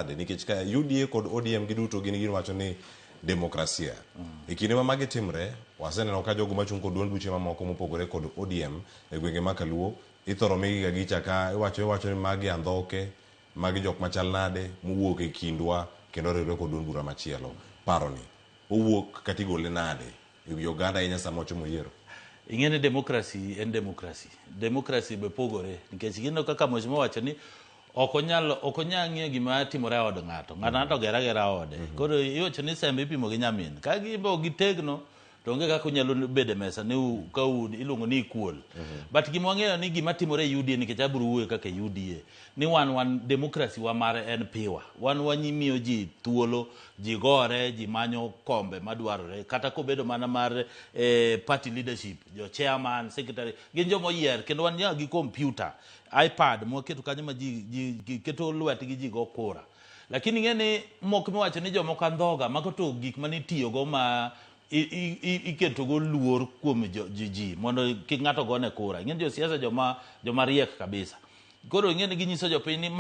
nikech ka UDA kod ODM giduto gin wacho ni demokrasia. E kinde ma magi timre, waseneno ka jogo machung' kod duond buche mamoko mopogore kod ODM e gwenge ma Kaluo ithoro migi ga gicha ka iwacho ni magi andhoke, magi jok machal nade mowuok e kindwa kendo riwre kod duond bura machielo. Paroni owuok kata igole nade e wi oganda ahinya sama ochomo yiero? Ing'eni demokrasi en demokrasi. Demokrasi be pogore nikech gineno kaka mheshimiwa wacho ni ok onyal ng'iyo gima timore e od ng'ato. Ng'ato gera gera ode. Koro iwacho ni sembe ipimo gi nyamin. Ka gibo gitegno to onge kaka unyalo bedo e mesa ni ka iluongo ni equal. But gima wang'eyo ni gima timore e UDA nikech abiro wuoyo kaka UDA ni wan demokrasi wa mare en piwa. Wan wanyimiyo ji thuolo, ji gore, ji manyo kombe madwarore kata kobedo mana mar party leadership, jo chairman, secretary, gin joma oyier kendo wan gi computer, iPad moketo kanyo ma ji keto lwetgi ji go kura. Lakini ng'eni mok miwacho ni jomoko andhoga mago to gik manitiyogo ma iketo go luor kuom ji mondo kik ng'ato gone kura. Ing'eni josiasa joma riek kabisa. Koro ing'eni ginyiso jopiny ni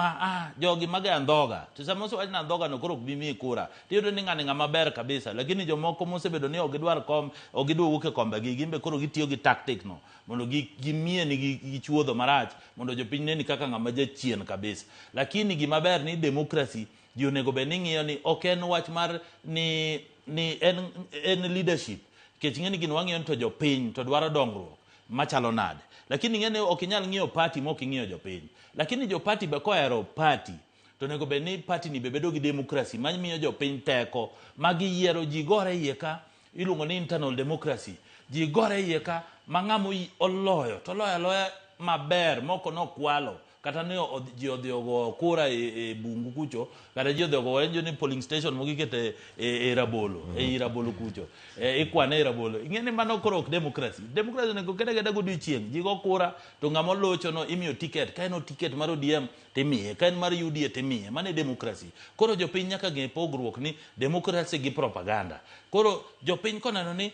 jogi maga andhoga. To sama osewach na andhoga no koro ok bi miyi kura. Tiyudo ni ng'ani ng'ama ber kabisa. Lakini jomoko mosebedo ni ok gidwar kom, ok gidwa wuok e kombe gi, gimbe koro gitiyo gi tactic no mondo gimie ni gichuodho marach mondo jopiny neni kaka ng'ama jachien kabisa. Lakini gima ber ni demokrasi ji onego bed ni ng'iyo ni ok en wach mar ni en leadership. Kech ng'eni gino wang'iyo ni to jopiny to dwaro dongruok machalo nade. Lakini ng'eni ok inyal ng'iyo party mok ing'iyo jopiny. Lakini jopati be kohero party to nego bed ni party ni bedo gi demokrasi mamiyo jopiny teko magiyiero ji gore iye ka iluongo ni internal democracy. Ji gore iye ka ma ng'amo oloyo to aloya maber moko nokwalo kata ne ji odhi ogo kura e bungu kucho kata ji odhi ogo ni polling station mogikete e rabolo rabolo kucho ikwane e rabolo. Ing'eni mano koro ok demokrasi. Demokrasi nego keda godiochieng' ji go kura to ng'ama locho no imiyo ticket. Ka en ticket mar ODM timiye, ka en mar UDA timiye. Mano e demokrasi. Koro jopiny nyaka ng'e pogruok ni demokrasi gi propaganda. Koro jopiny koneno ni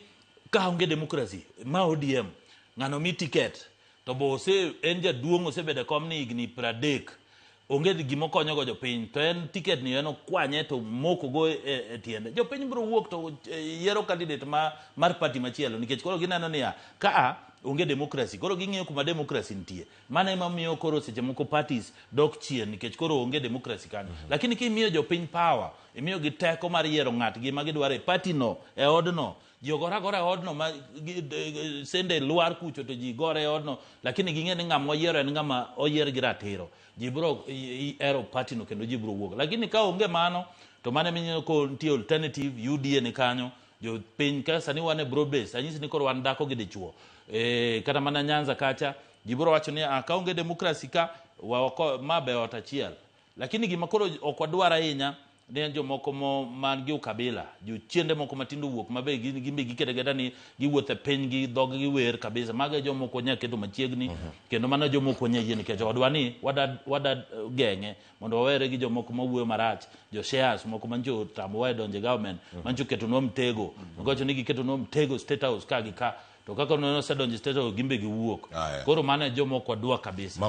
ka onge demokrasi ma ODM ng'ano mi ticket to bo en jaduong' osebedo kom ni higni 30 onge gimo konyo go jopiny to en ticket ni en okwanye to moko go e tiende. Jopiny biro wuok to yiero candidate mar party machielo nikech koro gineno niya ka onge demokrasi. Koro ging'iyo kuma demokrasi nitie. Mano ema miyo koro seche moko parties dok chien nikech koro onge demokrasi kanyo. Lakini kimiyo jopiny power, imiyo gi teko mar yiero ng'atgi ma gidwaro e party no e odno. Ji ogora e odno ma sende luar kucho to ji gore e odno. Lakini ging'e ni ng'ama oyiero en ng'ama oyier gi ratiro. Ji biro ero party no kendo ji biro wuok. Lakini ka onge mano to mano minyo ko nitie alternative UDA ni kanyo. Jo piny ka sani wan e broad base. Anyisi ni koro wan dhako gi dichuo. Kata mana Nyanza kacha ji biro wacho ni ka onge demokrasi ka ma be ot achiel. Lakini gima koro ok wadwar ahinya ne jomoko man gi ukabila jochiende moko matindo wuok mabe gimbe gikedegeda ni giwuothe piny gi dhog gi wer kabisa. Maga jomoko nya keto machiegni kendo mano jomoko nya yie nikech odwa ni wada geng'e mondo wawere gi jomoko mawuoyo marach, jo shares moko manjo tamo wa donje government manjo keto no mtego ngocho ni giketo no mtego state house ka gi ka to kaka no sedonje state house gimbe gi wuok. Koro mano jomoko dwa kabisa.